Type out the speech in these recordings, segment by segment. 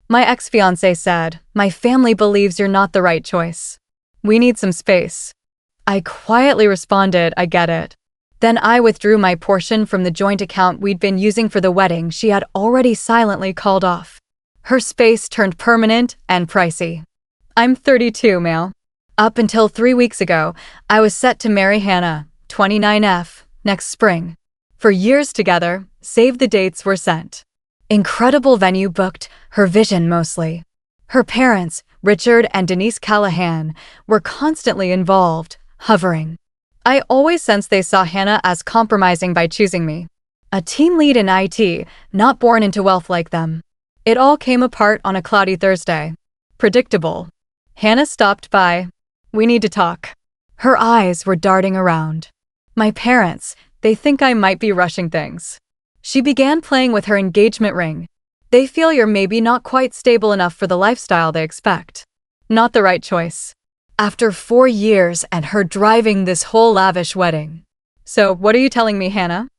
My ex-fiancé said, "My family believes you're not the right choice. We need some space." I quietly responded, "I get it." Then I withdrew my portion from the joint account we'd been using for the wedding she had already silently called off. Her space turned permanent and pricey. I'm 32, male. Up until 3 weeks ago, I was set to marry Hannah, 29F, next spring. For years together, save the dates were sent. Incredible venue booked, her vision mostly. Her parents, Richard and Denise Callahan, were constantly involved, hovering. I always sensed they saw Hannah as compromising by choosing me. A team lead in IT, not born into wealth like them. It all came apart on a cloudy Thursday. Predictable. Hannah stopped by. "We need to talk." Her eyes were darting around. "My parents, they think I might be rushing things." She began playing with her engagement ring. "They feel you're maybe not quite stable enough for the lifestyle they expect. Not the right choice." After 4 years and her driving this whole lavish wedding. "So, what are you telling me, Hannah?"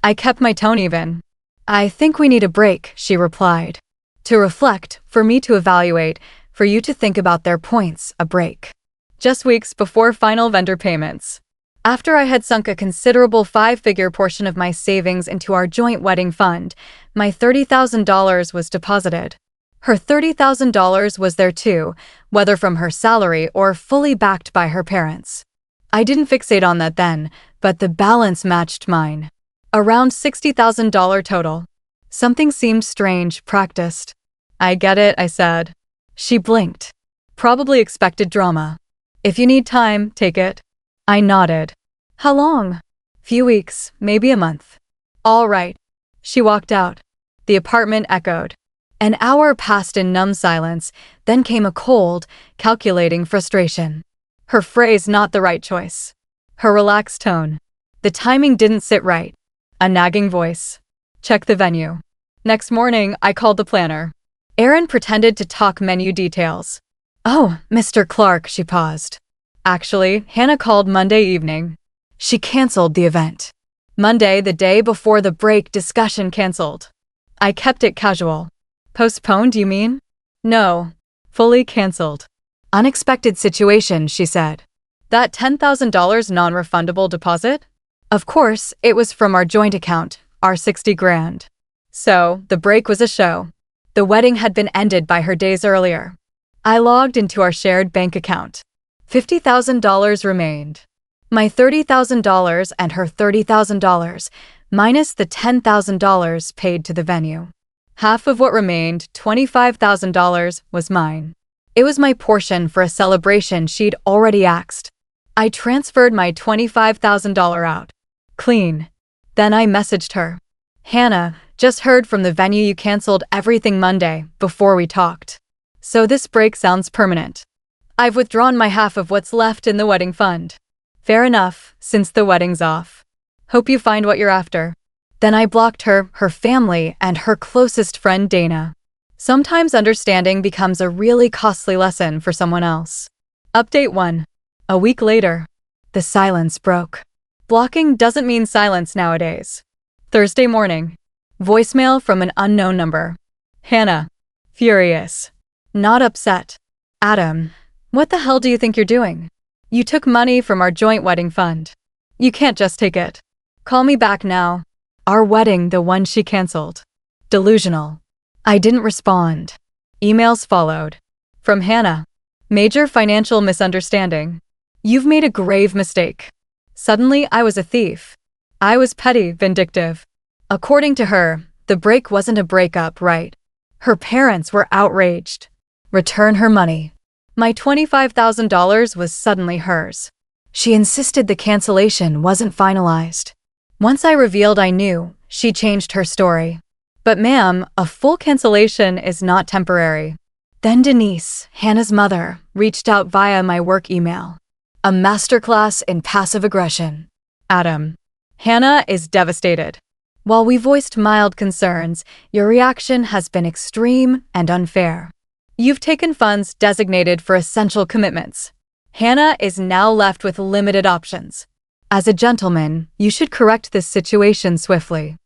I kept my tone even. "I think we need a break," she replied. "To reflect, for me to evaluate, for you to think about their points, a break." Just weeks before final vendor payments. After I had sunk a considerable 5-figure portion of my savings into our joint wedding fund, my $30,000 was deposited. Her $30,000 was there too, whether from her salary or fully backed by her parents. I didn't fixate on that then, but the balance matched mine. Around $60,000 total. Something seemed strange, practiced. "I get it," I said. She blinked. "Probably expected drama. If you need time, take it." I nodded. "How long?" "Few weeks, maybe a month." "All right." She walked out. The apartment echoed. An hour passed in numb silence, then came a cold, calculating frustration. Her phrase, "not the right choice." Her relaxed tone. The timing didn't sit right. A nagging voice. "Check the venue." Next morning, I called the planner. Erin pretended to talk menu details. "Oh, Mr. Clark," she paused. "Actually, Hannah called Monday evening. She canceled the event." Monday, the day before the break, discussion canceled. I kept it casual. "Postponed, you mean?" "No. Fully canceled." "Unexpected situation," she said. "That $10,000 non-refundable deposit?" Of course, it was from our joint account, our 60 grand. So, the break was a show. The wedding had been ended by her days earlier. I logged into our shared bank account. $50,000 remained. My $30,000 and her $30,000, minus the $10,000 paid to the venue. Half of what remained, $25,000, was mine. It was my portion for a celebration she'd already axed. I transferred my $25,000 out. Clean. Then I messaged her. "Hannah, just heard from the venue you canceled everything Monday, before we talked. So this break sounds permanent. I've withdrawn my half of what's left in the wedding fund." "Fair enough, since the wedding's off. Hope you find what you're after." Then I blocked her, her family, and her closest friend Dana. Sometimes understanding becomes a really costly lesson for someone else. Update 1. A week later. The silence broke. Blocking doesn't mean silence nowadays. Thursday morning. Voicemail from an unknown number. "Hannah. Furious. Not upset. Adam. What the hell do you think you're doing? You took money from our joint wedding fund. You can't just take it. Call me back now. Our wedding, the one she canceled." Delusional. I didn't respond. Emails followed. From Hannah. "Major financial misunderstanding. You've made a grave mistake." Suddenly, I was a thief. I was petty, vindictive. According to her, the break wasn't a breakup, right? Her parents were outraged. Return her money. My $25,000 was suddenly hers. She insisted the cancellation wasn't finalized. Once I revealed I knew, she changed her story. "But ma'am, a full cancellation is not temporary." Then Denise, Hannah's mother, reached out via my work email. A masterclass in passive aggression. Adam. Hannah is devastated. While we voiced mild concerns, your reaction has been extreme and unfair. You've taken funds designated for essential commitments. Hannah is now left with limited options. As a gentleman, you should correct this situation swiftly.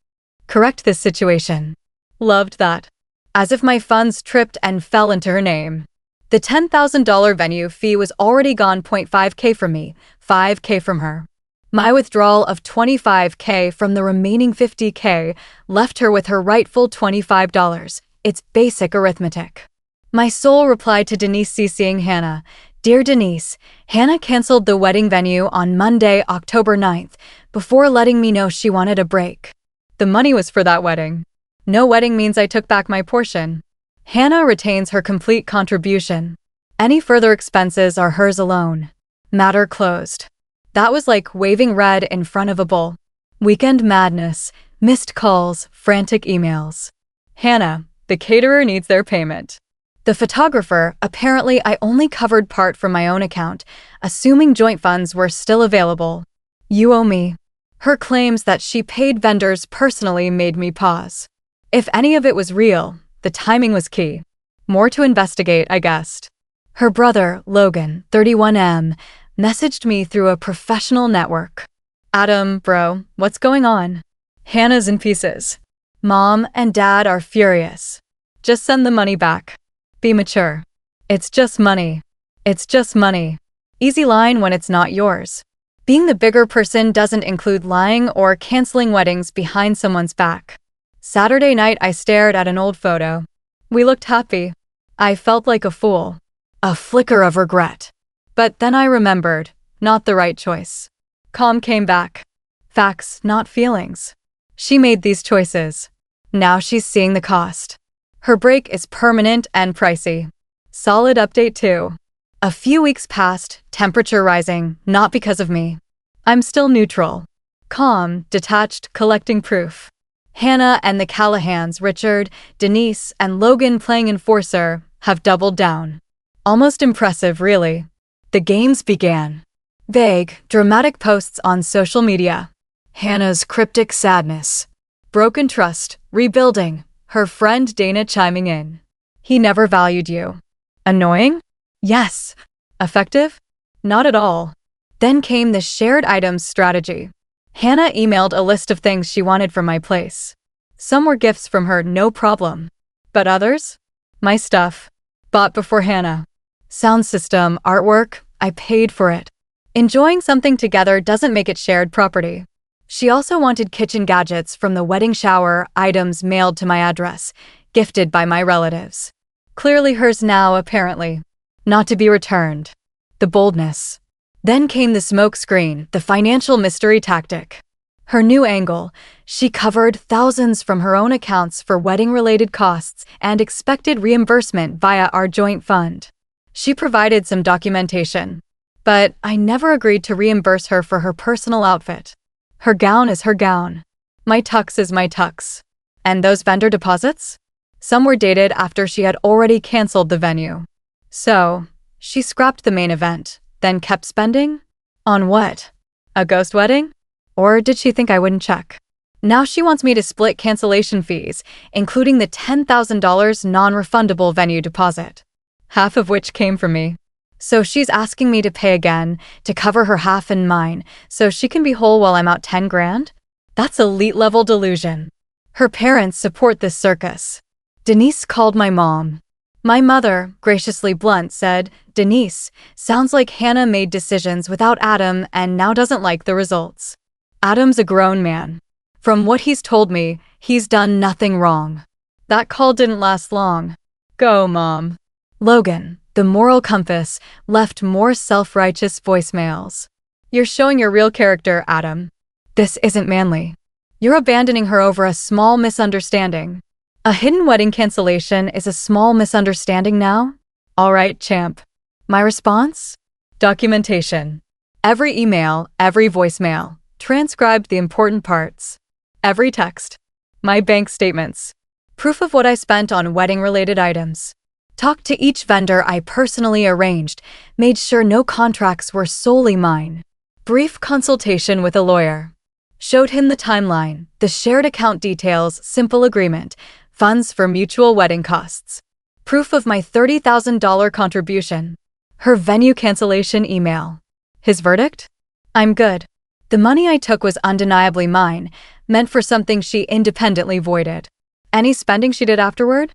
Correct this situation. Loved that. as if my funds tripped and fell into her name. The $10,000 venue fee was already gone. 0.5K from me, 5K from her. My withdrawal of $25K from the remaining $50K left her with her rightful $25. It's basic arithmetic. My sole reply to Denise CCing Hannah: Dear Denise, Hannah canceled the wedding venue on Monday, October 9th, before letting me know she wanted a break. The money was for that wedding. No wedding means I took back my portion. Hannah retains her complete contribution. Any further expenses are hers alone. Matter closed. That was like waving red in front of a bull. Weekend madness, missed calls, frantic emails. Hannah, the caterer needs their payment. The photographer, apparently I only covered part from my own account, assuming joint funds were still available. You owe me. Her claims that she paid vendors personally made me pause. If any of it was real, the timing was key. More to investigate, I guessed. Her brother, Logan, 31M, messaged me through a professional network. Adam, bro, what's going on? Hannah's in pieces. Mom and Dad are furious. Just send the money back. Be mature. It's just money. It's just money. Easy line when it's not yours. Being the bigger person doesn't include lying or canceling weddings behind someone's back. Saturday night I stared at an old photo. We looked happy. I felt like a fool. A flicker of regret. But then I remembered, not the right choice. Calm came back. Facts, not feelings. She made these choices. Now she's seeing the cost. Her break is permanent and pricey. Solid update too. A few weeks passed, temperature rising, not because of me. I'm still neutral. Calm, detached, collecting proof. Hannah and the Callahans, Richard, Denise, and Logan playing enforcer, have doubled down. Almost impressive, really. The games began. Vague, dramatic posts on social media. Hannah's cryptic sadness. Broken trust, rebuilding, her friend Dana chiming in. He never valued you. Annoying? Yes. Effective? Not at all. Then came the shared items strategy. Hannah emailed a list of things she wanted from my place. Some were gifts from her, no problem. But others? My stuff. Bought before Hannah. Sound system, artwork, I paid for it. Enjoying something together doesn't make it shared property. She also wanted kitchen gadgets from the wedding shower, items mailed to my address, gifted by my relatives. Clearly hers now, apparently. Not to be returned. The boldness. Then came the smoke screen, the financial mystery tactic. Her new angle: she covered thousands from her own accounts for wedding-related costs and expected reimbursement via our joint fund. She provided some documentation, but I never agreed to reimburse her for her personal outfit. Her gown is her gown. My tux is my tux. And those vendor deposits? Some were dated after she had already canceled the venue. So, she scrapped the main event, then kept spending? On what? A ghost wedding? Or did she think I wouldn't check? Now she wants me to split cancellation fees, including the $10,000 non-refundable venue deposit, half of which came from me. So she's asking me to pay again, to cover her half and mine, so she can be whole while I'm out 10 grand? That's elite-level delusion. Her parents support this circus. Denise called my mom. My mother, graciously blunt, said, Denise, sounds like Hannah made decisions without Adam and now doesn't like the results. Adam's a grown man. From what he's told me, he's done nothing wrong. That call didn't last long. Go, Mom. Logan, the moral compass, left more self-righteous voicemails. You're showing your real character, Adam. This isn't manly. You're abandoning her over a small misunderstanding. A hidden wedding cancellation is a small misunderstanding now? All right, champ. My response? Documentation. Every email, every voicemail, transcribed the important parts. Every text. My bank statements. Proof of what I spent on wedding-related items. Talked to each vendor I personally arranged, made sure no contracts were solely mine. Brief consultation with a lawyer. Showed him the timeline, the shared account details, simple agreement, funds for mutual wedding costs. Proof of my $30,000 contribution. Her venue cancellation email. His verdict? I'm good. The money I took was undeniably mine, meant for something she independently voided. Any spending she did afterward?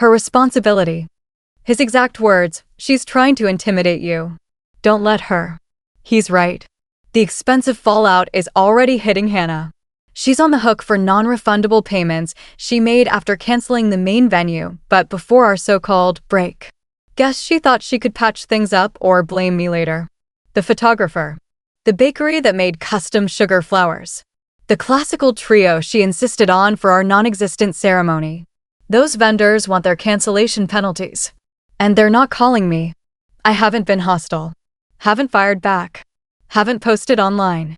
Her responsibility. His exact words, "She's trying to intimidate you. Don't let her." He's right. The expensive fallout is already hitting Hannah. She's on the hook for non-refundable payments she made after canceling the main venue, but before our so-called break. Guess she thought she could patch things up or blame me later. The photographer. The bakery that made custom sugar flowers. The classical trio she insisted on for our non-existent ceremony. Those vendors want their cancellation penalties. And they're not calling me. I haven't been hostile. Haven't fired back. Haven't posted online.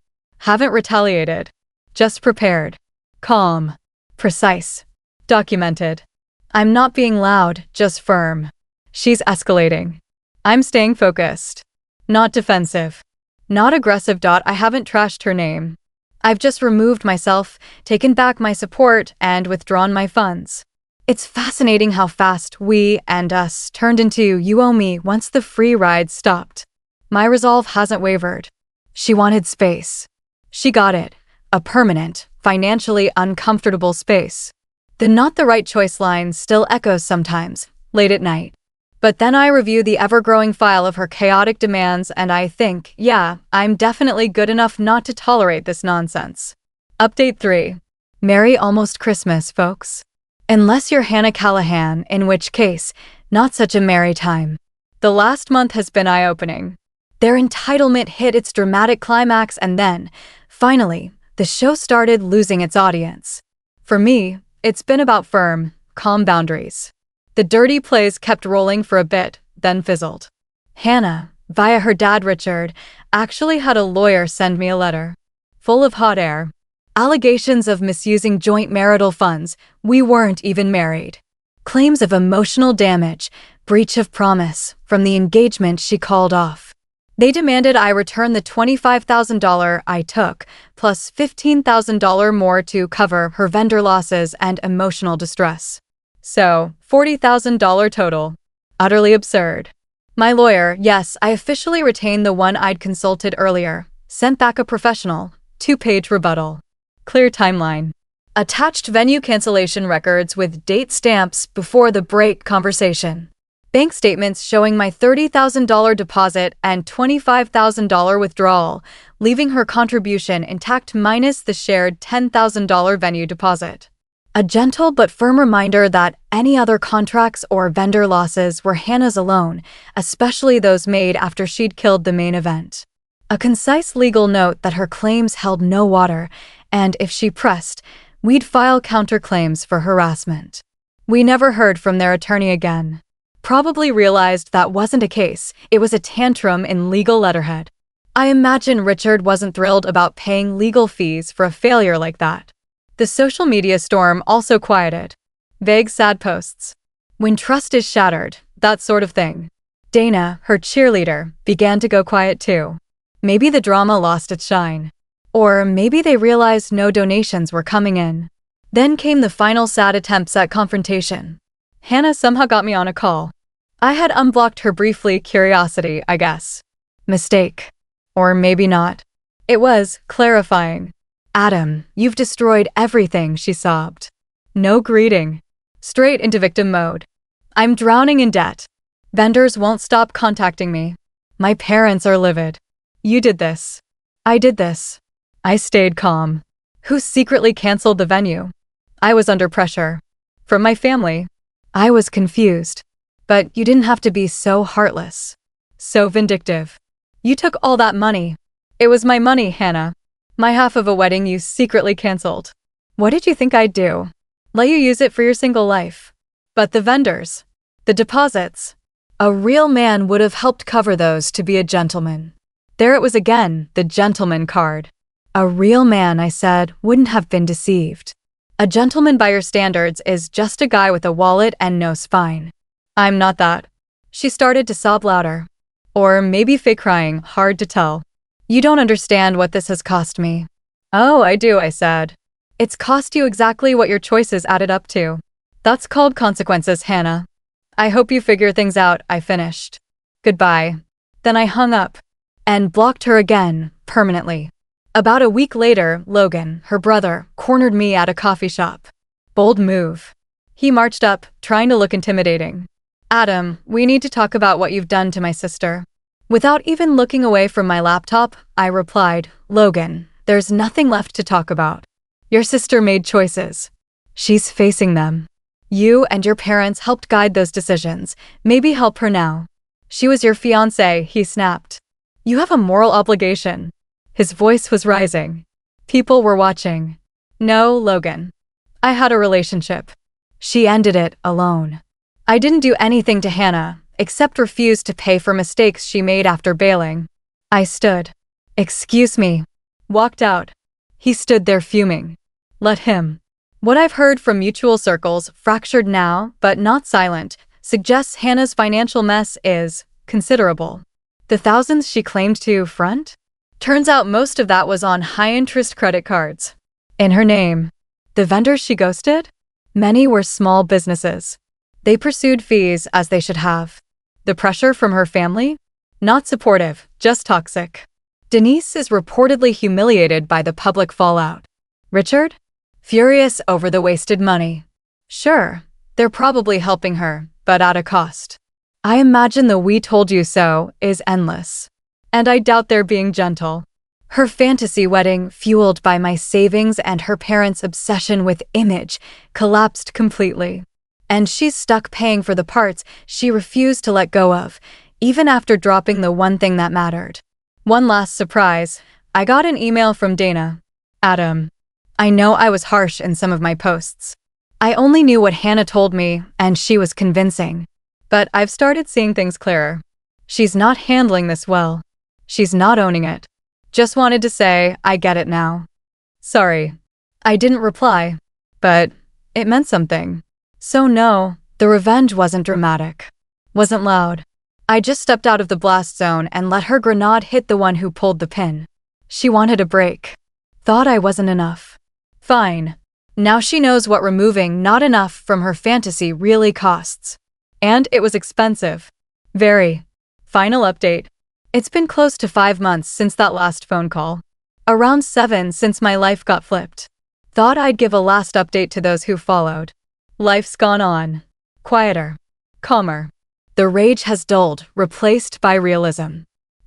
Haven't retaliated. Just prepared. Calm. Precise. Documented. I'm not being loud, just firm. She's escalating. I'm staying focused. Not defensive. Not aggressive. I haven't trashed her name. I've just removed myself, taken back my support, and withdrawn my funds. It's fascinating how fast we and us turned into "you owe me" once the free ride stopped. My resolve hasn't wavered. She wanted space. She got it. A permanent, financially uncomfortable space. The "not the right choice" line still echoes sometimes, late at night. But then I review the ever-growing file of her chaotic demands and I think, yeah, I'm definitely good enough not to tolerate this nonsense. Update 3. Merry almost Christmas, folks. Unless you're Hannah Callahan, in which case, not such a merry time. The last month has been eye-opening. Their entitlement hit its dramatic climax and then, finally, the show started losing its audience. For me, it's been about firm, calm boundaries. The dirty plays kept rolling for a bit, then fizzled. Hannah, via her dad Richard, actually had a lawyer send me a letter. Full of hot air. Allegations of misusing joint marital funds, we weren't even married. Claims of emotional damage, breach of promise, from the engagement she called off. They demanded I return the $25,000 I took, plus $15,000 more to cover her vendor losses and emotional distress. So, $40,000 total. Utterly absurd. My lawyer, yes, I officially retained the one I'd consulted earlier, sent back a professional, 2-page rebuttal. Clear timeline. Attached venue cancellation records with date stamps before the break conversation. Bank statements showing my $30,000 deposit and $25,000 withdrawal, leaving her contribution intact minus the shared $10,000 venue deposit. A gentle but firm reminder that any other contracts or vendor losses were Hannah's alone, especially those made after she'd killed the main event. A concise legal note that her claims held no water, and if she pressed, we'd file counterclaims for harassment. We never heard from their attorney again. Probably realized that wasn't a case, it was a tantrum in legal letterhead. I imagine Richard wasn't thrilled about paying legal fees for a failure like that. The social media storm also quieted. Vague sad posts. When trust is shattered, that sort of thing. Dana, her cheerleader, began to go quiet too. Maybe the drama lost its shine. Or maybe they realized no donations were coming in. Then came the final sad attempts at confrontation. Hannah somehow got me on a call. I had unblocked her briefly, curiosity, I guess. Mistake. Or maybe not. It was clarifying. "Adam, you've destroyed everything," she sobbed. No greeting. Straight into victim mode. I'm drowning in debt. Vendors won't stop contacting me. My parents are livid. You did this. I did this. I stayed calm. Who secretly canceled the venue? I was under pressure. From my family. I was confused. But you didn't have to be so heartless. So vindictive. You took all that money. It was my money, Hannah. My half of a wedding you secretly canceled. What did you think I'd do? Let you use it for your single life? But the vendors. The deposits. A real man would have helped cover those to be a gentleman. There it was again, the gentleman card. A real man, I said, wouldn't have been deceived. A gentleman by your standards is just a guy with a wallet and no spine. I'm not that. She started to sob louder. Or maybe fake crying, hard to tell. You don't understand what this has cost me. Oh, I do, I said. It's cost you exactly what your choices added up to. That's called consequences, Hannah. I hope you figure things out, I finished. Goodbye. Then I hung up. And blocked her again, permanently. About a week later, Logan, her brother, cornered me at a coffee shop. Bold move. He marched up, trying to look intimidating. Adam, we need to talk about what you've done to my sister. Without even looking away from my laptop, I replied, Logan, there's nothing left to talk about. Your sister made choices. She's facing them. You and your parents helped guide those decisions. Maybe help her now. She was your fiancée, he snapped. You have a moral obligation. His voice was rising. People were watching. No, Logan. I had a relationship. She ended it alone. I didn't do anything to Hannah, except refuse to pay for mistakes she made after bailing. I stood. Excuse me. Walked out. He stood there fuming. Let him. What I've heard from mutual circles, fractured now, but not silent, suggests Hannah's financial mess is considerable. The thousands she claimed to front? Turns out most of that was on high-interest credit cards. In her name. The vendors she ghosted? Many were small businesses. They pursued fees as they should have. The pressure from her family? Not supportive, just toxic. Denise is reportedly humiliated by the public fallout. Richard? Furious over the wasted money. Sure, they're probably helping her, but at a cost. I imagine the "we told you so" is endless. And I doubt they're being gentle. Her fantasy wedding, fueled by my savings and her parents' obsession with image, collapsed completely. And she's stuck paying for the parts she refused to let go of, even after dropping the one thing that mattered. One last surprise. I got an email from Dana. Adam. I know I was harsh in some of my posts. I only knew what Hannah told me, and she was convincing. But I've started seeing things clearer. She's not handling this well. She's not owning it. Just wanted to say, I get it now. Sorry. I didn't reply. But it meant something. So no, the revenge wasn't dramatic. Wasn't loud. I just stepped out of the blast zone and let her grenade hit the one who pulled the pin. She wanted a break. Thought I wasn't enough. Fine. Now she knows what removing not enough from her fantasy really costs. And it was expensive. Very. Final update. It's been close to 5 months since that last phone call. Around 7 since my life got flipped. Thought I'd give a last update to those who followed. Life's gone on. Quieter. Calmer. The rage has dulled, replaced by realism.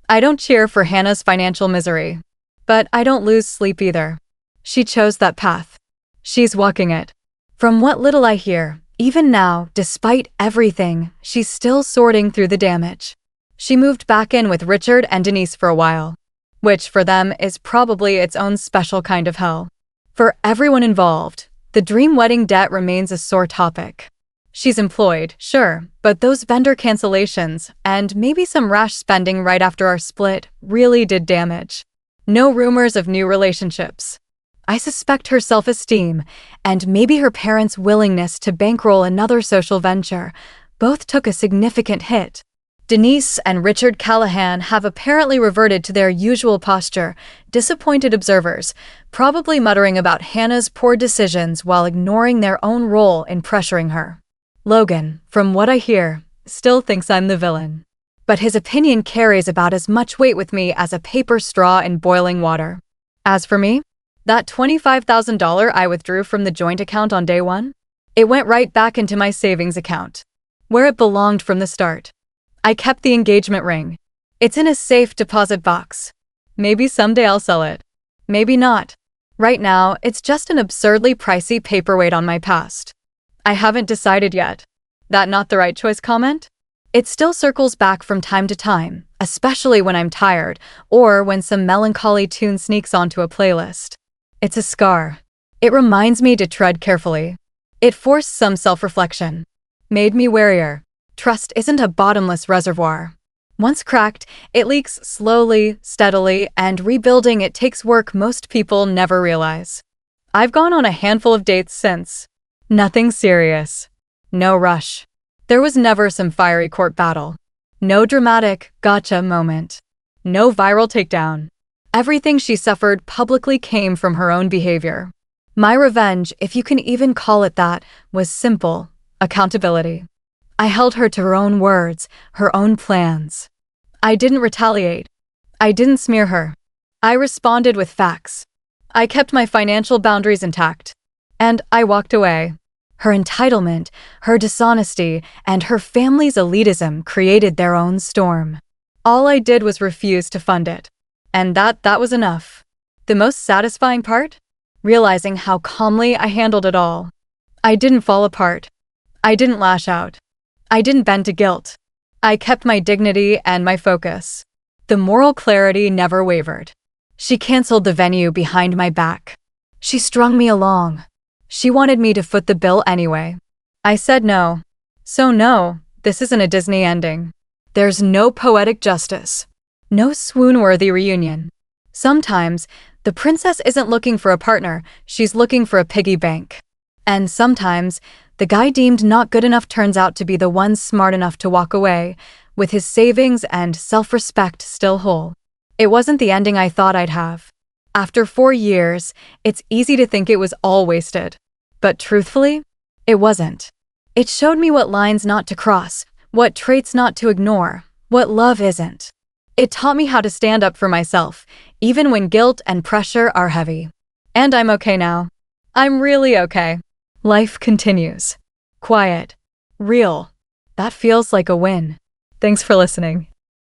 I don't cheer for Hannah's financial misery. But I don't lose sleep either. She chose that path. She's walking it. From what little I hear, even now, despite everything, she's still sorting through the damage. She moved back in with Richard and Denise for a while, which for them is probably its own special kind of hell. For everyone involved, the dream wedding debt remains a sore topic. She's employed, sure, but those vendor cancellations and maybe some rash spending right after our split really did damage. No rumors of new relationships. I suspect her self-esteem and maybe her parents' willingness to bankroll another social venture both took a significant hit. Denise and Richard Callahan have apparently reverted to their usual posture, disappointed observers, probably muttering about Hannah's poor decisions while ignoring their own role in pressuring her. Logan, from what I hear, still thinks I'm the villain. But his opinion carries about as much weight with me as a paper straw in boiling water. As for me, that $25,000 I withdrew from the joint account on day one, it went right back into my savings account, where it belonged from the start. I kept the engagement ring. It's in a safe deposit box. Maybe someday I'll sell it. Maybe not. Right now, it's just an absurdly pricey paperweight on my past. I haven't decided yet. That not the right choice comment? It still circles back from time to time, especially when I'm tired or when some melancholy tune sneaks onto a playlist. It's a scar. It reminds me to tread carefully. It forced some self-reflection. Made me warier. Trust isn't a bottomless reservoir. Once cracked, it leaks slowly, steadily, and rebuilding it takes work most people never realize. I've gone on a handful of dates since. Nothing serious. No rush. There was never some fiery court battle. No dramatic gotcha moment. No viral takedown. Everything she suffered publicly came from her own behavior. My revenge, if you can even call it that, was simple: accountability. I held her to her own words, her own plans. I didn't retaliate. I didn't smear her. I responded with facts. I kept my financial boundaries intact. And I walked away. Her entitlement, her dishonesty, and her family's elitism created their own storm. All I did was refuse to fund it. And that was enough. The most satisfying part? Realizing how calmly I handled it all. I didn't fall apart. I didn't lash out. I didn't bend to guilt. I kept my dignity and my focus. The moral clarity never wavered. She canceled the venue behind my back. She strung me along. She wanted me to foot the bill anyway. I said no. So no, this isn't a Disney ending. There's no poetic justice. No swoon-worthy reunion. Sometimes, the princess isn't looking for a partner, she's looking for a piggy bank. And sometimes, the guy deemed not good enough turns out to be the one smart enough to walk away, with his savings and self-respect still whole. It wasn't the ending I thought I'd have. After 4 years, it's easy to think it was all wasted. But truthfully, it wasn't. It showed me what lines not to cross, what traits not to ignore, what love isn't. It taught me how to stand up for myself, even when guilt and pressure are heavy. And I'm okay now. I'm really okay. Life continues. Quiet. Real. That feels like a win. Thanks for listening.